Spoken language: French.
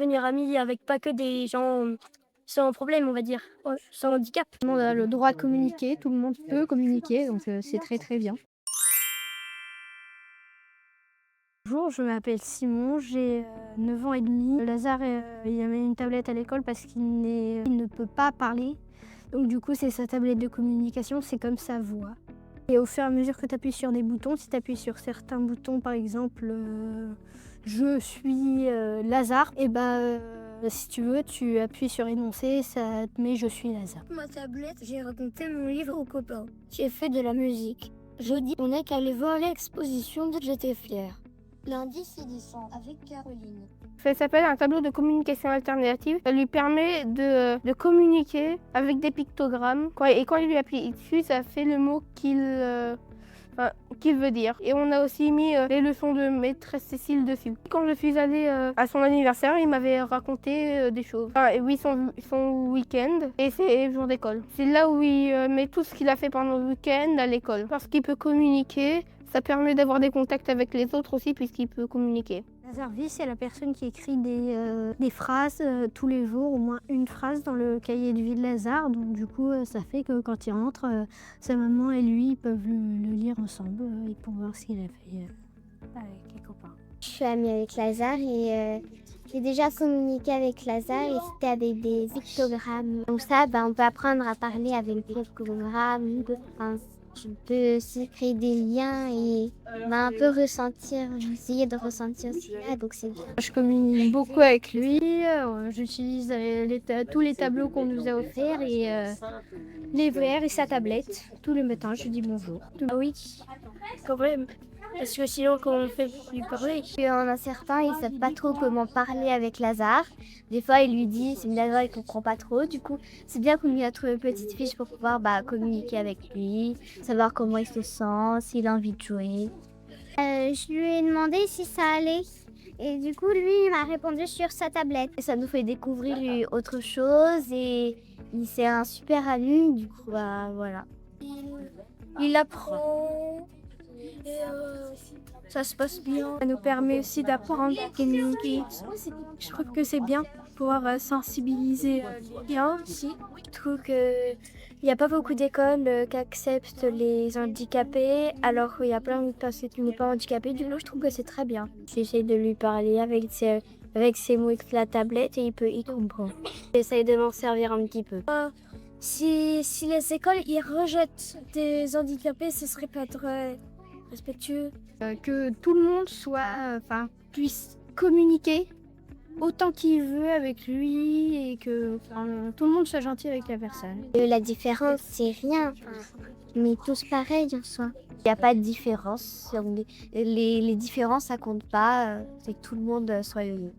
Devenir ami avec pas que des gens sans problème, on va dire, ouais, sans handicap. Tout le monde a le droit de communiquer, tout le monde peut communiquer, donc c'est très très bien. Bonjour, je m'appelle Simon, j'ai 9 ans et demi. Lazare, il a mis une tablette à l'école parce il ne peut pas parler. Donc du coup, c'est sa tablette de communication, c'est comme sa voix. Et au fur et à mesure que tu appuies sur des boutons, si tu appuies sur certains boutons, par exemple, je suis Lazare, et si tu veux, tu appuies sur énoncer, ça te met je suis Lazare. Ma tablette, j'ai raconté mon livre aux copains. J'ai fait de la musique. Jeudi, on est allé voir l'exposition de J'étais fière. Lundi, c'est descend avec Caroline. Ça s'appelle un tableau de communication alternative. Ça lui permet de communiquer avec des pictogrammes. Et quand il lui appuie dessus, ça fait le mot qu'il veut dire. Et on a aussi mis les leçons de maîtresse Cécile dessus. Quand je suis allée à son anniversaire, il m'avait raconté des choses. Et oui, son week-end et ses jours d'école. C'est là où il met tout ce qu'il a fait pendant le week-end à l'école. Parce qu'il peut communiquer, ça permet d'avoir des contacts avec les autres aussi puisqu'il peut communiquer. Lazare Vie, c'est la personne qui écrit des phrases tous les jours, au moins une phrase dans le cahier de vie de Lazare. Donc du coup, ça fait que quand il rentre, sa maman et lui peuvent le lire ensemble et pour voir ce qu'il a fait avec les copains. Je suis amie avec Lazare et j'ai déjà communiqué avec Lazare et c'était avec des pictogrammes. Donc ça, on peut apprendre à parler avec des pictogrammes. Je peux aussi créer des liens et un peu essayer de ressentir ce qu'il a, donc c'est bien. Je communique beaucoup avec lui, j'utilise tous les tableaux qu'on nous a offerts et les verres et sa tablette. Tous les matins, je dis bonjour. Ah oui, quand même. Parce que sinon, comment on fait pour lui parler? Il y en a certains, ils ne savent pas trop comment parler avec Lazare. Des fois, il lui dit, c'est Lazare, il ne comprend pas trop. Du coup, c'est bien qu'on lui a trouvé une petite fiche pour pouvoir communiquer avec lui, savoir comment il se sent, s'il a envie de jouer. Je lui ai demandé si ça allait. Et du coup, lui, il m'a répondu sur sa tablette. Et ça nous fait découvrir lui, autre chose et c'est un super ami. Du coup, voilà. Il apprend. Et ça se passe bien. Ça nous permet aussi d'apprendre à communiquer. Je trouve que c'est bien pouvoir sensibiliser les gens aussi. Je trouve qu'il n'y a pas beaucoup d'écoles qui acceptent les handicapés, alors qu'il y a plein de personnes qui ne sont pas handicapées. Du coup, je trouve que c'est très bien. J'essaie de lui parler avec ses mots avec la tablette et il comprend. J'essaie de m'en servir un petit peu. Si les écoles ils rejettent des handicapés, ce serait pas très respectueux. Que tout le monde puisse communiquer autant qu'il veut avec lui et que tout le monde soit gentil avec la personne. La différence, c'est rien. Mais tous pareils en soi. Il n'y a pas de différence. Les différences, ça compte pas. C'est que tout le monde soit heureux.